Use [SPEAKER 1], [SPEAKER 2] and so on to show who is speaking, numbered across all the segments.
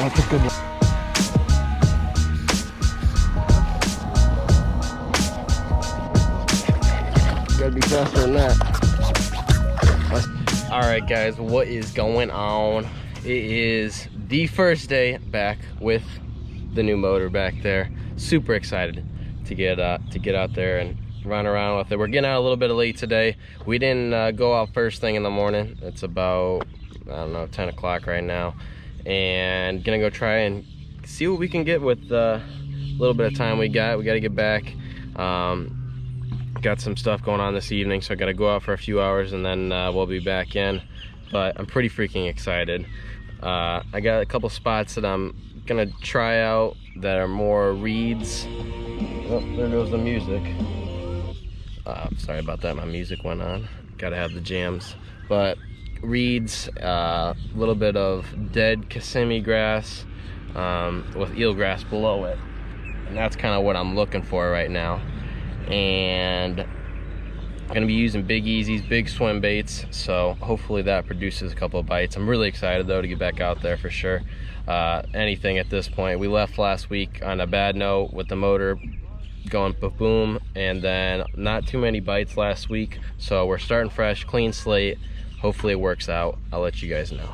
[SPEAKER 1] that's a good one. Gotta be faster than that. All right, guys, what is going on? It is the first day back with the new motor back there. Super excited to get out there and run around with it. We're getting out a little bit late today. We didn't go out first thing in the morning. It's about, I don't know, 10 o'clock right now, and gonna go try and see what we can get with the little bit of time we got. We got to get back. Got some stuff going on this evening, so I got to go out for a few hours and then we'll be back in. But I'm pretty freaking excited. I got a couple spots that I'm gonna try out that are more reeds. Oh, there goes the music. Sorry about that, my music went on. Gotta have the jams. But reeds, a little bit of dead Kissimmee grass with eelgrass below it. And that's kind of what I'm looking for right now. And I'm gonna be using big easies, big swim baits, so hopefully that produces a couple of bites. I'm really excited though to get back out there for sure. Anything at this point. We left last week on a bad note with the motor going boom, and then not too many bites last week, so we're starting fresh, clean slate. Hopefully it works out. I'll let you guys know.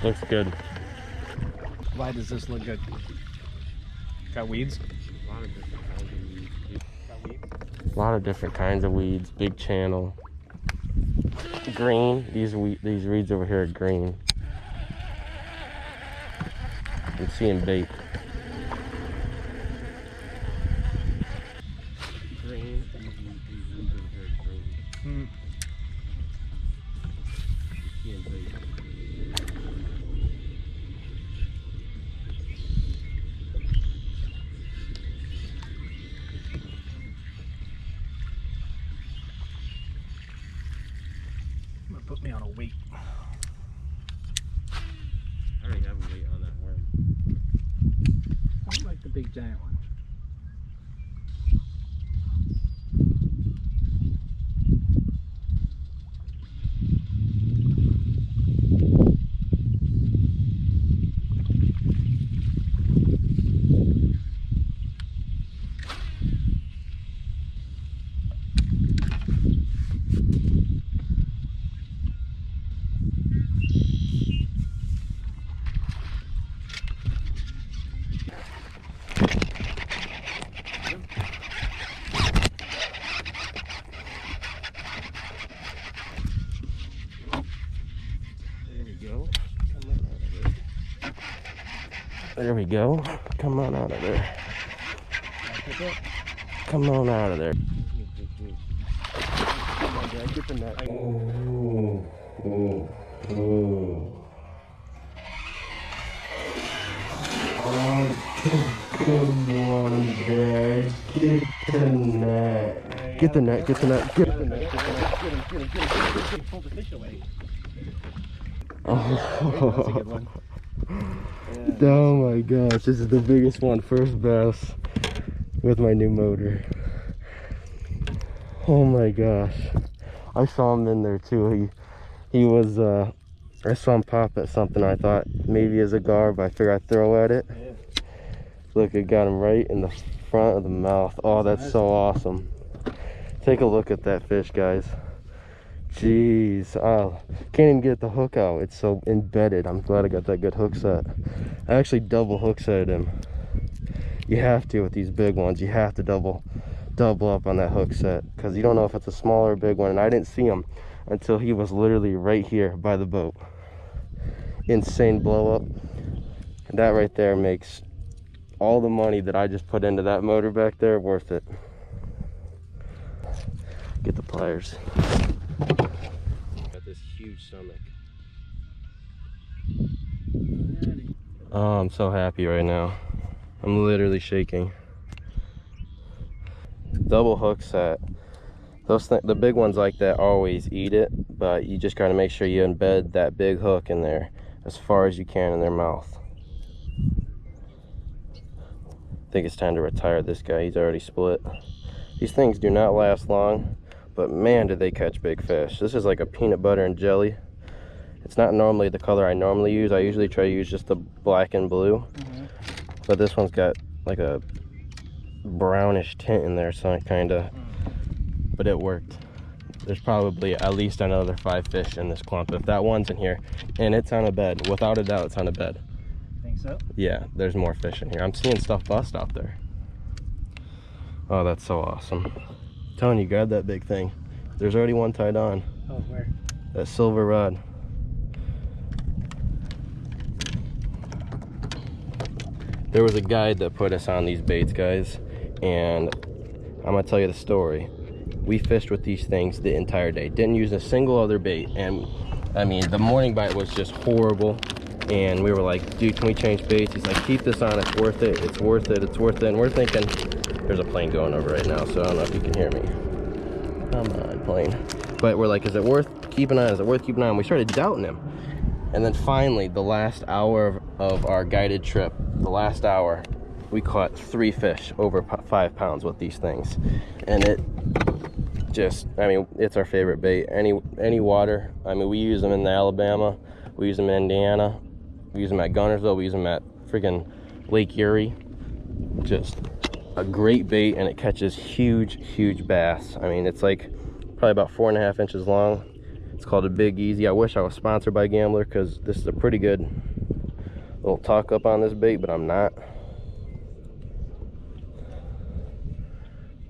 [SPEAKER 1] Looks good.
[SPEAKER 2] Why does this look good? Got weeds?
[SPEAKER 1] A lot of different kinds of weeds. Big channel. Green. These reeds over here are green. I'm seeing bait. Green. These reeds over here are green. Seeing bait.
[SPEAKER 2] Put me on a weight.
[SPEAKER 1] I already have a weight on that worm.
[SPEAKER 2] I like the big giant one.
[SPEAKER 1] There we go. Come on out of there. Come on out of there. Come on, Dad, get the net. Ooh, ooh, ooh. Oh, come on, Dad. Get the net. Get the net, get the net, get the net, get the net. Get him.
[SPEAKER 2] Pull the fish away.
[SPEAKER 1] Oh.
[SPEAKER 2] That's a good one. Yeah.
[SPEAKER 1] Oh my gosh, this is the biggest one, first bass with my new motor. Oh my gosh, I saw him in there too. He was, I saw him pop at something. I thought maybe as a gar, but I figured I'd throw at it.
[SPEAKER 2] Yeah.
[SPEAKER 1] Look, it got him right in the front of the mouth. Oh, that's so awesome. Take a look at that fish, guys. Jeez, oh, can't even get the hook out. It's so embedded. I'm glad I got that good hook set. I actually double hook setted him. You have to with these big ones. You have to double up on that hook set because you don't know if it's a small or a big one. And I didn't see him until he was literally right here by the boat. Insane blow up. And that right there makes all the money that I just put into that motor back there worth it. Get the pliers. Got this huge stomach. Oh, I'm so happy right now. I'm literally shaking. Double hook set. The big ones like that always eat it, but you just gotta make sure you embed that big hook in there as far as you can in their mouth. I think it's time to retire this guy. He's already split. These things do not last long, but man, do they catch big fish. This is like a peanut butter and jelly. It's not normally the color I normally use. I usually try to use just the black and blue, but this one's got like a brownish tint in there, so I but it worked. There's probably at least another 5 fish in this clump. If that one's in here and it's on a bed, without a doubt it's on a bed.
[SPEAKER 2] Think so?
[SPEAKER 1] Yeah, there's more fish in here. I'm seeing stuff bust out there. Oh, that's so awesome. I'm telling you, grab that big thing. There's already one tied on.
[SPEAKER 2] Oh, where?
[SPEAKER 1] That silver rod. There was a guide that put us on these baits, guys, and I'm gonna tell you the story. We fished with these things the entire day, didn't use a single other bait, and I mean the morning bite was just horrible, and we were like, dude, can we change baits? He's like, keep this on, it's worth it, it's worth it, it's worth it. And we're thinking, there's a plane going over right now, so I don't know if you can hear me. Come on, plane. But we're like, is it worth keeping on? Is it worth keeping on? We started doubting him. And then finally, the last hour of our guided trip, the last hour, we caught 3 fish over 5 pounds with these things. And it just, I mean, it's our favorite bait. Any water. I mean, we use them in Alabama, we use them in Indiana, we use them at Gunnersville, we use them at freaking Lake Erie. Just a great bait, and it catches huge bass. I mean, it's like probably about 4.5 inches long. It's called a Big Easy. I wish I was sponsored by Gambler, because this is a pretty good little talk up on this bait, but I'm not.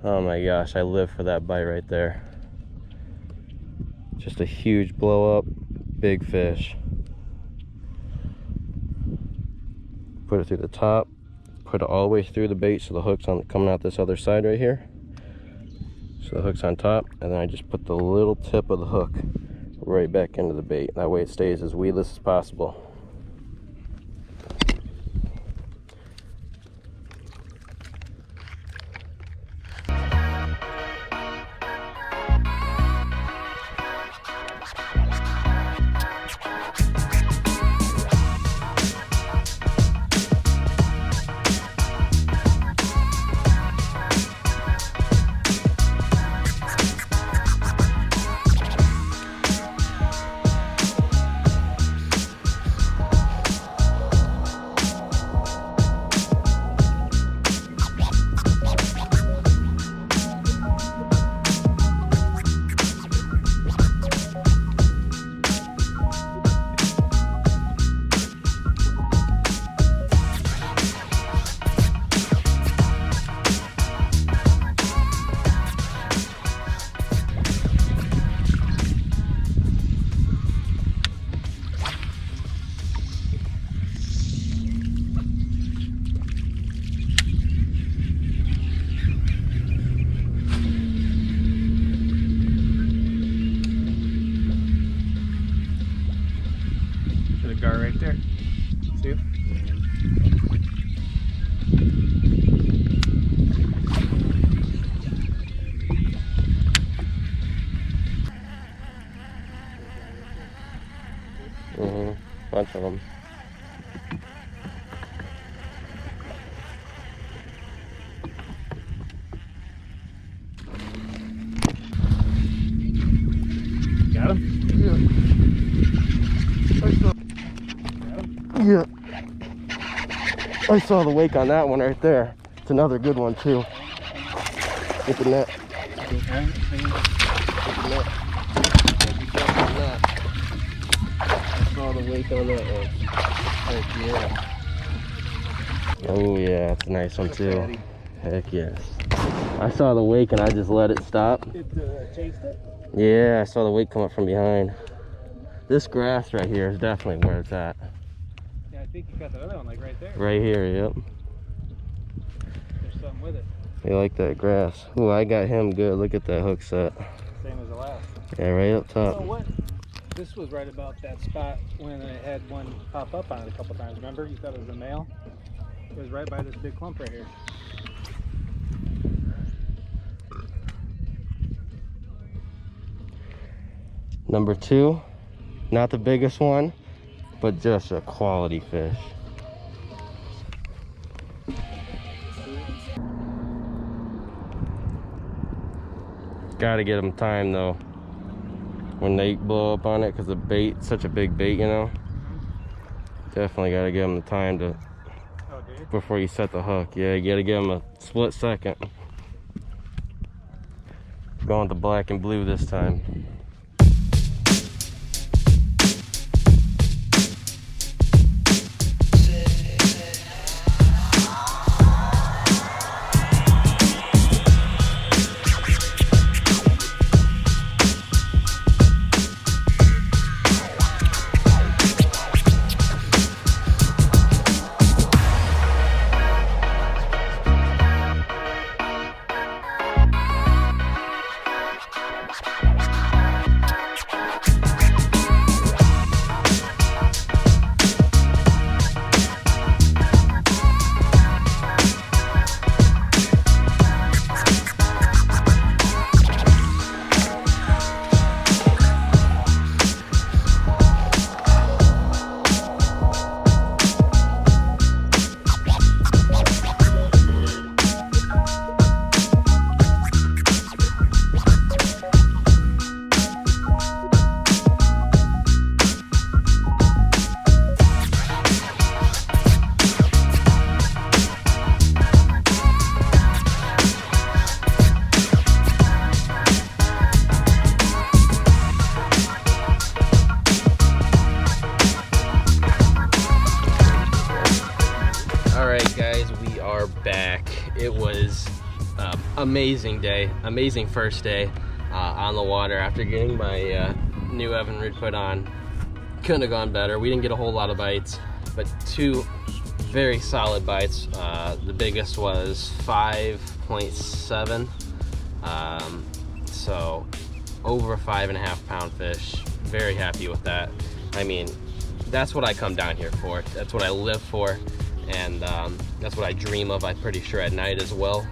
[SPEAKER 1] Oh my gosh, I live for that bite right there. Just a huge blow up, big fish. Put it through the top, put it all the way through the bait so the hook's on coming out this other side right here. So the hook's on top, and then I just put the little tip of the hook right back into the bait. That way it stays as weedless as possible.
[SPEAKER 2] Gar right there. See?
[SPEAKER 1] Bunch of them.
[SPEAKER 2] Got him? Yeah.
[SPEAKER 1] Yeah. I saw the wake on that one right there. It's another good one too. Get the net. Get the net. I saw the wake on that one. Heck yeah. Oh yeah, it's a nice one too. Heck yes. I saw the wake and I just let it stop.
[SPEAKER 2] It chased it?
[SPEAKER 1] Yeah, I saw the wake come up from behind. This grass right here is definitely where it's at.
[SPEAKER 2] Yeah, I think you got the other one like right there.
[SPEAKER 1] Right here, yep.
[SPEAKER 2] There's something with it.
[SPEAKER 1] You like that grass. Ooh, I got him good. Look at that hook set.
[SPEAKER 2] Same as the last.
[SPEAKER 1] Yeah, right up top.
[SPEAKER 2] You know what? This was right about that spot when I had one pop up on it a couple times. Remember? You thought it was a male? It was right by this big clump right here.
[SPEAKER 1] Number 2, not the biggest one, but just a quality fish. Gotta get them time though when they blow up on it, because the bait, such a big bait, you know. Definitely gotta give them the time to before you set the hook. Yeah, you gotta give them a split second. Going with the black and blue this time. Back. It was amazing day, amazing first day on the water after getting my new Evan rig put on. Couldn't have gone better. We didn't get a whole lot of bites, but 2 very solid bites. The biggest was 5.7, so over a 5.5 pound fish. Very happy with that. I mean, that's what I come down here for. That's what I live for. And that's what I dream of, I'm pretty sure, at night as well.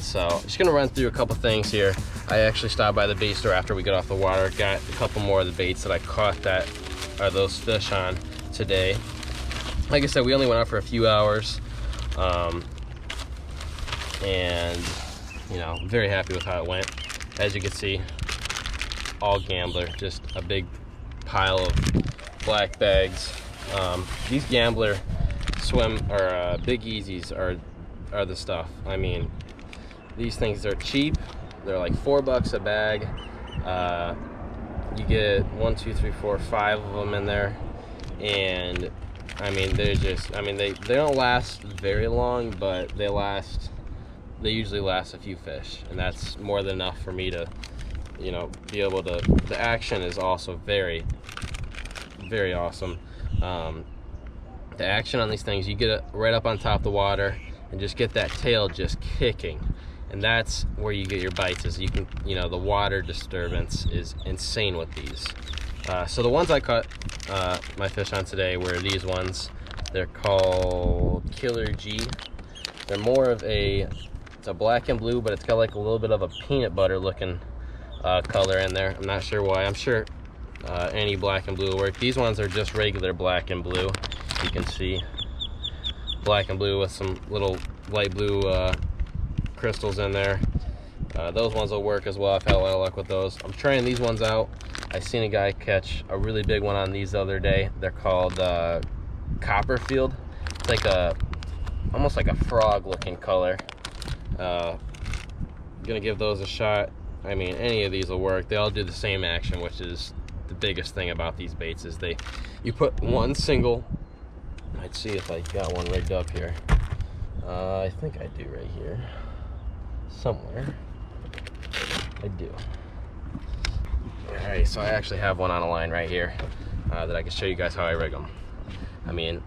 [SPEAKER 1] So just gonna run through a couple things here. I actually stopped by the bait store after we got off the water, got a couple more of the baits that I caught that are those fish on today. Like I said, we only went out for a few hours, and you know, very happy with how it went. As you can see, all gambler, just a big pile of black bags. These gambler swim or big easies are the stuff. I mean, these things are cheap. They're like $4 a bag. You get 1, 2, 3, 4, 5 of them in there, and I mean, they're just, I mean, they don't last very long, but they usually last a few fish, and that's more than enough for me to, you know, be able to. The action is also very, very awesome. The action on these things, you get it right up on top of the water and just get that tail just kicking, and that's where you get your bites. Is you can, you know, the water disturbance is insane with these. So the ones I caught my fish on today were these ones. They're called Killer G. They're more of it's a black and blue, but it's got like a little bit of a peanut butter looking color in there. I'm not sure why. I'm sure any black and blue will work. These ones are just regular black and blue. You can see black and blue with some little light blue crystals in there. Those ones will work as well. I've had a lot of luck with those. I'm trying these ones out. I seen a guy catch a really big one on these the other day. They're called Copperfield. It's like almost like a frog looking color. Gonna give those a shot. I mean, any of these will work. They all do the same action, which is the biggest thing about these baits, is you put one single. Let's see if I got one rigged up here. I think I do right here somewhere. I do. All right, so I actually have one on a line right here that I can show you guys how I rig them. I mean,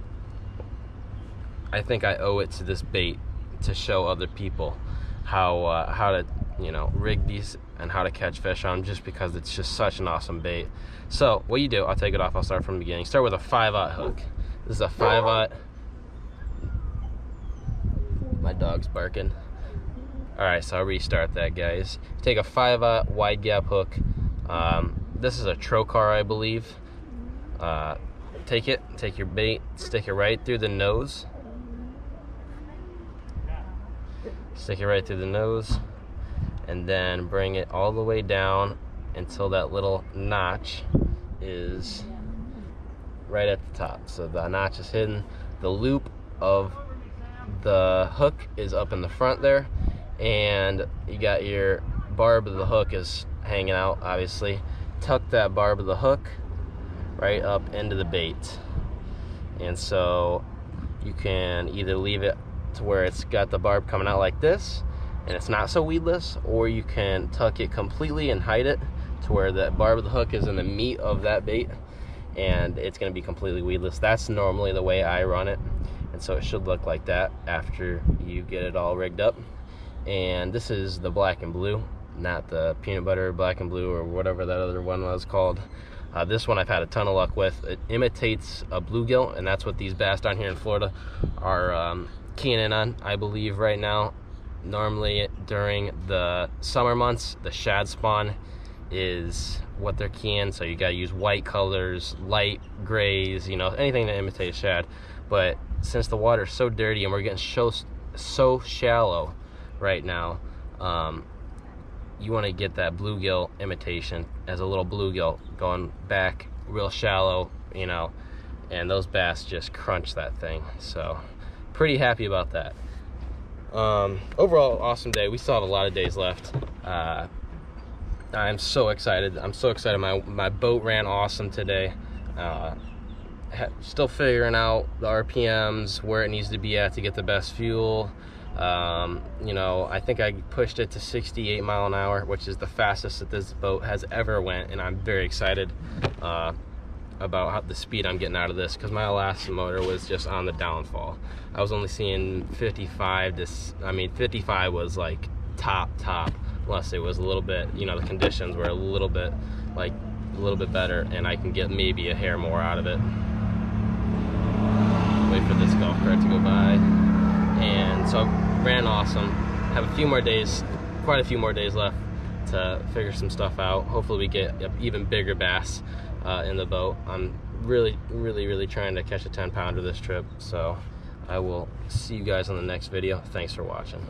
[SPEAKER 1] I think I owe it to this bait to show other people how to, you know, rig these and how to catch fish on them, just because it's just such an awesome bait. So what you do, I'll take it off, I'll start from the beginning. Start with a 5/0 hook. This is a 5/0. My dog's barking. All right, so I'll restart that, guys. Take a 5/0 wide gap hook. This is a trocar, I believe. Take your bait, stick it right through the nose. Stick it right through the nose, and then bring it all the way down until that little notch is right at the top. So the notch is hidden. The loop of the hook is up in the front there, and you got your barb of the hook is hanging out, obviously. Tuck that barb of the hook right up into the bait, and so you can either leave it to where it's got the barb coming out like this and it's not so weedless, or you can tuck it completely and hide it to where the barb of the hook is in the meat of that bait and it's going to be completely weedless. That's normally the way I run it, and so it should look like that after you get it all rigged up. And this is the black and blue, not the peanut butter black and blue or whatever that other one was called. This one I've had a ton of luck with. It imitates a bluegill, and that's what these bass down here in Florida are keying in on, I believe, right now. Normally during the summer months, the shad spawn is what they're keying, so you gotta use white colors, light grays, you know, anything to imitate shad. But since the water's so dirty and we're getting so shallow right now, you want to get that bluegill imitation as a little bluegill going back real shallow, you know, and those bass just crunch that thing. So pretty happy about that. Overall, awesome day. We still have a lot of days left. I'm so excited. My boat ran awesome today. Still figuring out the RPMs, where it needs to be at to get the best fuel. You know, I think I pushed it to 68 mile an hour, which is the fastest that this boat has ever went, and I'm very excited about the speed I'm getting out of this, because my last motor was just on the downfall. I was only seeing 55 55 was like top, unless it was a little bit, you know, the conditions were a little bit better and I can get maybe a hair more out of it. Wait for this golf cart to go by. And so ran awesome. Have a few more days, quite a few more days left to figure some stuff out. Hopefully we get even bigger bass in the boat. I'm really trying to catch a 10-pounder this trip, so I will see you guys on the next video. Thanks for watching.